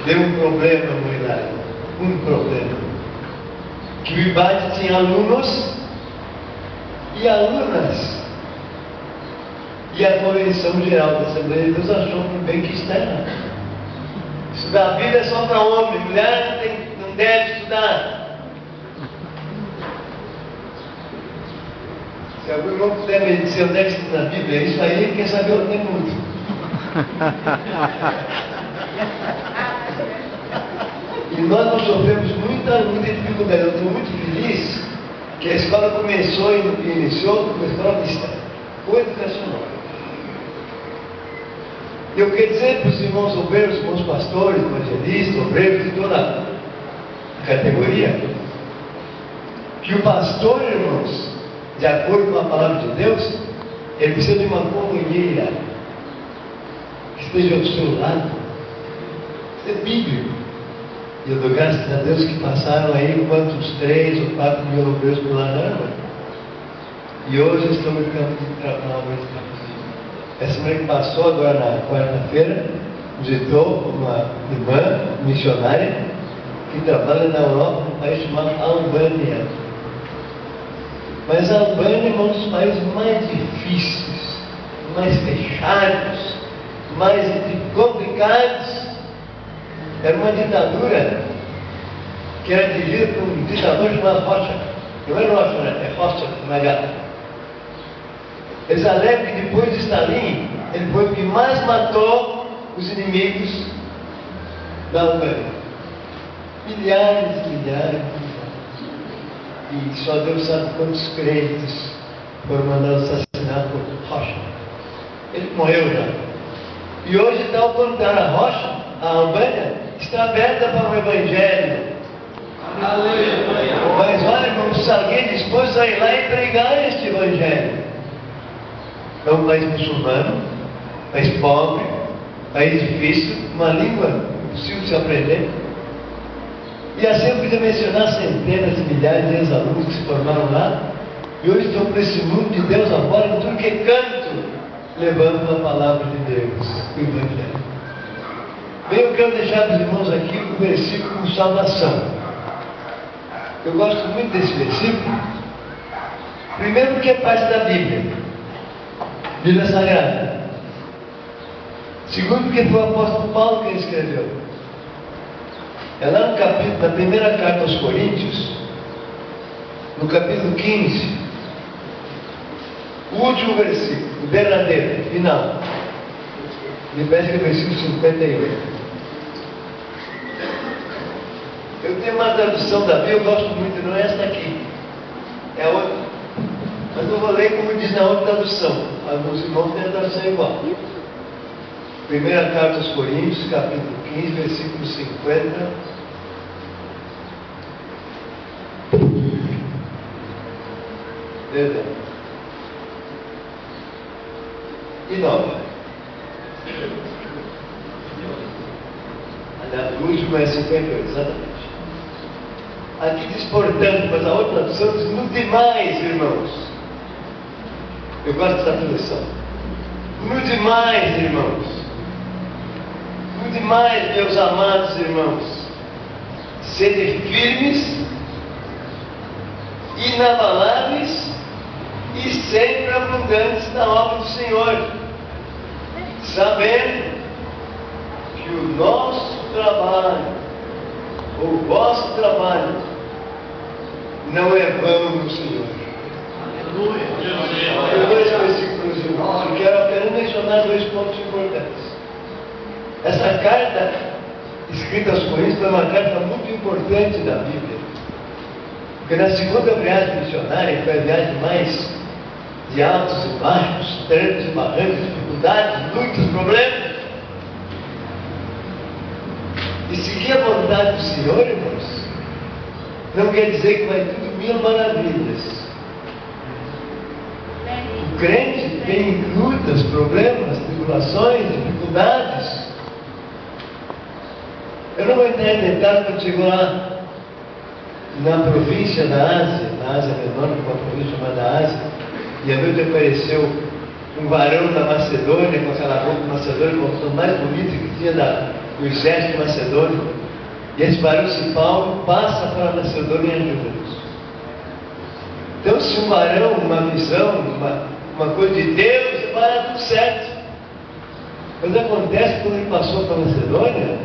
deu um problema no Hilário, um problema. Que o IBAD tinha alunos e alunas. E a Convenção Geral da Assembleia de Deus achou por bem que está errado. Estudar a Bíblia é só para homem, mulher não deve estudar. Se algum irmão puder me dizer onde é que está na Bíblia, isso aí ele quer saber onde é muito. E nós não sofremos muita dificuldade. Eu estou muito feliz que a escola começou e iniciou com a escola cristã, educacional. Eu quero dizer para os irmãos obreiros, irmãos pastores, evangelistas, obreiros de toda a categoria, que o pastor, irmãos, de acordo com a palavra de Deus, ele precisa de uma companheira que esteja ao seu lado. Isso é bíblico. E eu dou graças a Deus que passaram aí quantos 3 ou 4 mil obreiros por lá na Árvore. E hoje estamos no campo de trabalho. Essa semana que passou, agora na quarta-feira, visitou uma irmã missionária que trabalha na Europa, num país chamado Albânia. Mas a Albânia é um dos países mais difíceis, mais fechados, mais complicados. Era uma ditadura que era dirigida por um ditador chamado Rocha. Não é Rocha, né? É Rocha, Magata. Eles alegam que depois de Stalin, ele foi o que mais matou os inimigos da Albânia. Milhares e milhares. E só Deus sabe quantos crentes foram mandados assassinar por Rocha. Ele morreu já. E hoje está ao contrário. A Rocha, a Albânia, está aberta para o Evangelho. Aleluia. Mas olha, irmãos, se alguém dispôs a ir lá e pregar este Evangelho. É um país muçulmano, país pobre, país difícil, uma língua impossível de se aprender. E assim eu podia mencionar centenas de milhares de ex-alunos que se formaram lá e hoje estão por esse mundo de Deus afora, em tudo que é canto, levando a palavra de Deus, o Evangelho. Bem, eu quero deixar para os irmãos aqui o versículo de salvação. Eu gosto muito desse versículo. Primeiro, porque é parte da Bíblia. Bíblia Sagrada. Segundo, porque foi o apóstolo Paulo quem escreveu. É lá no capítulo, na primeira carta aos Coríntios, no capítulo 15, o último versículo, o derradeiro, final. Me parece que é o versículo 58. Eu tenho uma tradução da Bíblia, eu gosto muito, não é esta aqui, é outra. Mas eu vou ler como diz na outra tradução. Alguns irmãos têm a tradução igual. Primeira carta aos Coríntios, capítulo 15, versículo 50. Perdão. E 9. Aliás, o último é 58, exatamente. Aqui diz, portanto, mas a outra tradução diz, no demais, irmãos. Eu gosto dessa tradução. No demais, irmãos. No demais, meus amados irmãos. Sede firmes, inabaláveis e sempre abundantes na obra do Senhor, sabendo que o nosso trabalho, o vosso trabalho, não é vão no Senhor. Eu dou esse versículo, irmãos, e quero apenas mencionar 2 pontos importantes. Essa carta, escrita aos Coríntios, é uma carta muito importante da Bíblia. Porque na segunda viagem missionária, que foi a viagem mais de altos e baixos, trancos e barrancos, dificuldades, muitos problemas, e seguir a vontade do Senhor, irmãos, não quer dizer que vai tudo mil maravilhas. O crente tem lutas, problemas, tribulações, dificuldades. Eu não vou entrar em detalhes quando chegou lá na província da Ásia, na Ásia Menor, uma província chamada Ásia, e a Deus apareceu um varão da Macedônia, com aquela roupa macedônia, com a roupa mais bonita que tinha do exército macedônio. E esse varão, se Paulo, passa para a Macedônia e ajuda-nos. Então, se um varão, uma visão, uma coisa de Deus, vai dar tudo certo. Mas acontece quando ele passou para a Macedônia.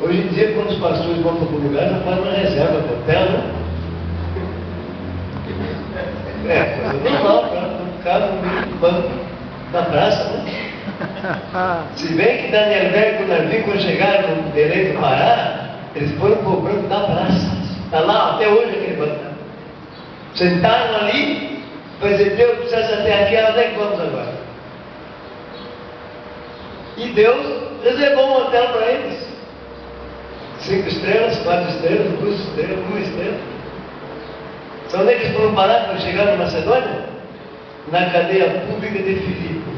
Hoje em dia, quando os pastores vão para algum lugar, já fazem uma reserva de hotel, né? Coisa normal, para ficar no banco da praça, né? Se bem que Daniel Berg e Narvin, quando chegaram no Belém do Pará, eles foram para o banco da praça. Está lá até hoje aquele banco. Sentaram ali, para dizer, Deus precisa até aqui, onde é que vamos agora? E Deus reservou um hotel para eles. 5 estrelas, 4 estrelas, 2 estrelas, 1 estrela. Então onde é que eles foram parar quando chegaram na Macedônia? Na cadeia pública de Filipos.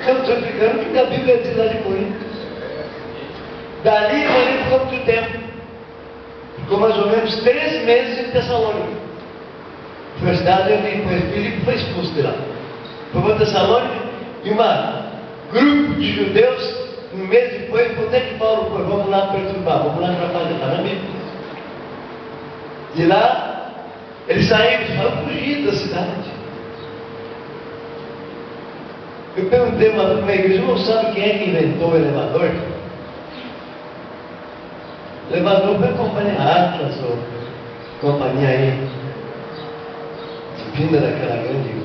Eu estou explicando o que a Bíblia diz lá de Corinto. Dali Corinto ficou muito tempo. Ficou mais ou menos 3 meses em Tessalônica. Foi a cidade onde Filipe foi expulso de lá. Foi para Tessalônica e um grupo de judeus, um mês depois, quando é que Paulo foi? Vamos lá perturbar, vamos lá atrapalhar, está na Bíblia. De lá, eles saíram para fugir da cidade. Eu perguntei uma igreja, não sabe quem é que inventou o elevador? O elevador foi a companhia Atlas, ou companhia aí, vinda daquela grande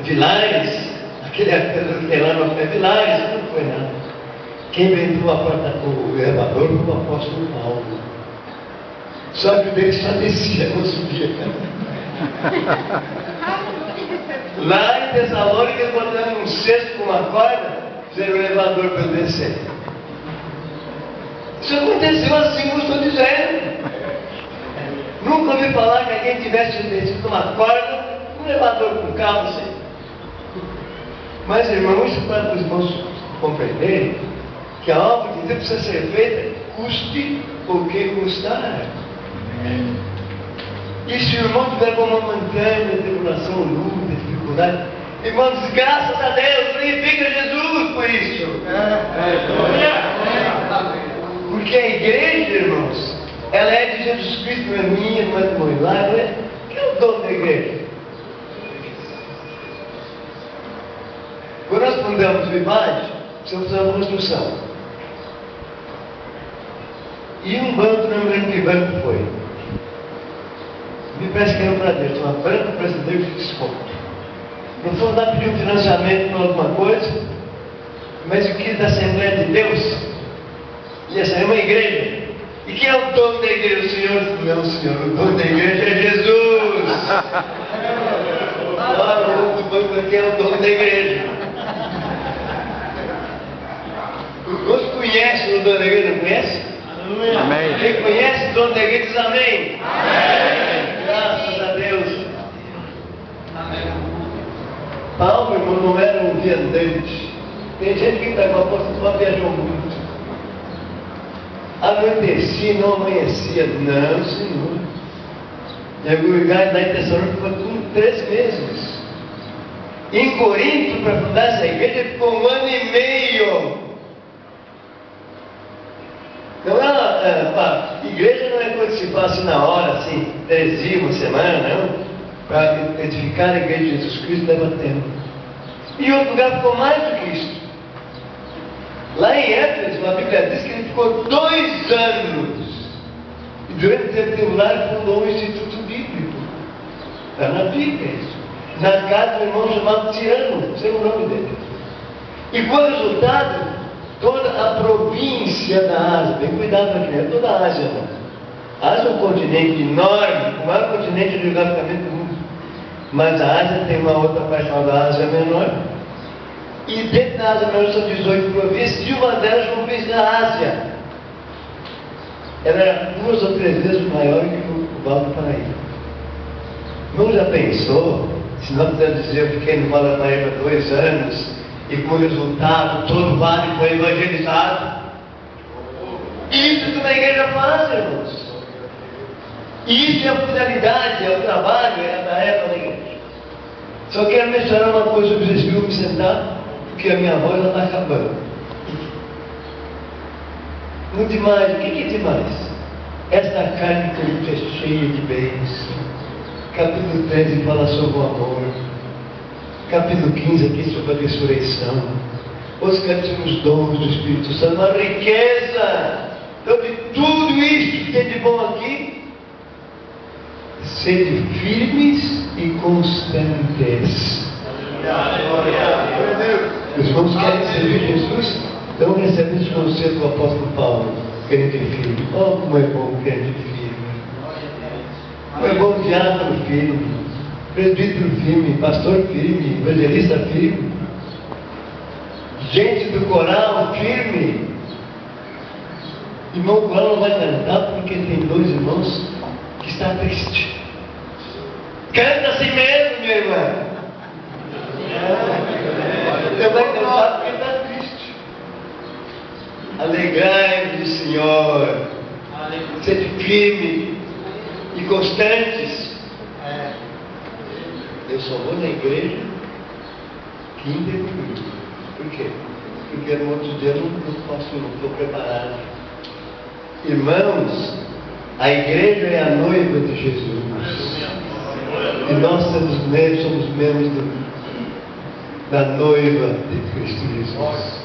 Vilares, aquele que lá no pé Vilares, não foi nada. Quem inventou o elevador foi o apóstolo Paulo. Só que o dele só descia, não subia. Lá em Tessalônica, eles botaram um cesto com uma corda, fizeram o elevador para descer. Isso aconteceu assim, como estou dizendo. Nunca ouvi falar que alguém tivesse descido uma corda, um elevador com cabo assim. Mas, irmãos, isso para os irmãos compreenderem que a obra de Deus precisa ser feita, custe o que custar. E se o irmão tiver com uma montanha, tribulação, luta, dificuldade, irmãos, graças a Deus, glorifica Jesus por isso. Porque a igreja, irmãos, ela é de Jesus Cristo, não é minha, não é do meu milagre. Que é o dono da igreja? Quando nós fundamos o IBAD, precisamos fazer uma construção. E um banco, não me lembro que banco foi. Me parece que era um Bradesco, uma Banco Brasileiro de Desconto. Não foi lá pedir um financiamento para alguma coisa, mas o que da Assembleia de Deus ia sair uma igreja. E quem é o dono da igreja? O Senhor? Não, Senhor, o dono da igreja é Jesus. Lá no outro banco aqui é o dono da igreja. Quantos conhecem o dono da igreja? Não conhece? Amém. Quem conhece o dono da igreja diz amém. Amém. Graças a Deus. Amém. Paulo, irmão, não era um viandante. Tem gente que está com a apóstolo, só viajou muito. Anoitecia, não amanhecia. Não, Senhor. E algum lugar da intenção ficou tudo 3 meses. Em Corinto, para fundar essa igreja, ficou 1 ano e meio. Então, a igreja não é coisa que se faça na hora, assim, 3 dias, 1 semana, não. Para edificar a igreja de Jesus Cristo leva tempo. E outro lugar ficou mais do que isso. Lá em Éfeso, a Bíblia diz que ele ficou 2 anos. E durante o tempo tribulado ele fundou um instituto bíblico. Está na Bíblia isso. Na casa do irmão chamado Tirano, sei o nome dele. E qual o resultado? Toda a província da Ásia, bem cuidado aqui, é toda a Ásia, não. A Ásia é um continente enorme, o maior continente geograficamente do mundo. Mas a Ásia tem uma outra parte da Ásia menor. E dentro da Ásia menor são 18 províncias, e uma delas é uma província da Ásia. Ela era 2 ou 3 vezes maior que o Vale do Paraíba. Não já pensou, se nós podemos dizer, eu fiquei no Vale do Paraíba 2 anos, e como resultado todo o vale foi evangelizado? Isso que uma igreja faz, irmãos. Isso é a finalidade, é o trabalho, é a tarefa da igreja. Só quero mencionar uma coisa, vocês viram me sentar, porque a minha voz já está acabando. No demais, o que é demais? Esta carne de Cristo é cheia de bênçãos. Capítulo 13 fala sobre o amor. Capítulo 15 aqui sobre a ressurreição. Outros capítulos os dons do Espírito Santo, uma riqueza. Então, de tudo isso que tem de bom aqui, sede firmes e constantes. Os irmãos querem servir Jesus? Então recebem esse conselho do apóstolo Paulo, crente firme. Oh, como é bom crente firme. Como é bom diácono firme, presbítero firme, pastor firme, evangelista firme, gente do coral firme. Irmão, o coral não vai cantar porque tem dois irmãos que estão tristes. Canta assim mesmo, minha irmã. Você vai cantar porque está triste. Alegrai-vos do Senhor. Sede firme e constantes. Eu só vou na igreja quinta e domingo. Por quê? Porque no outro dia eu não estou preparado. Irmãos, a igreja é a noiva de Jesus. E nós somos membros da noiva de Cristo Jesus.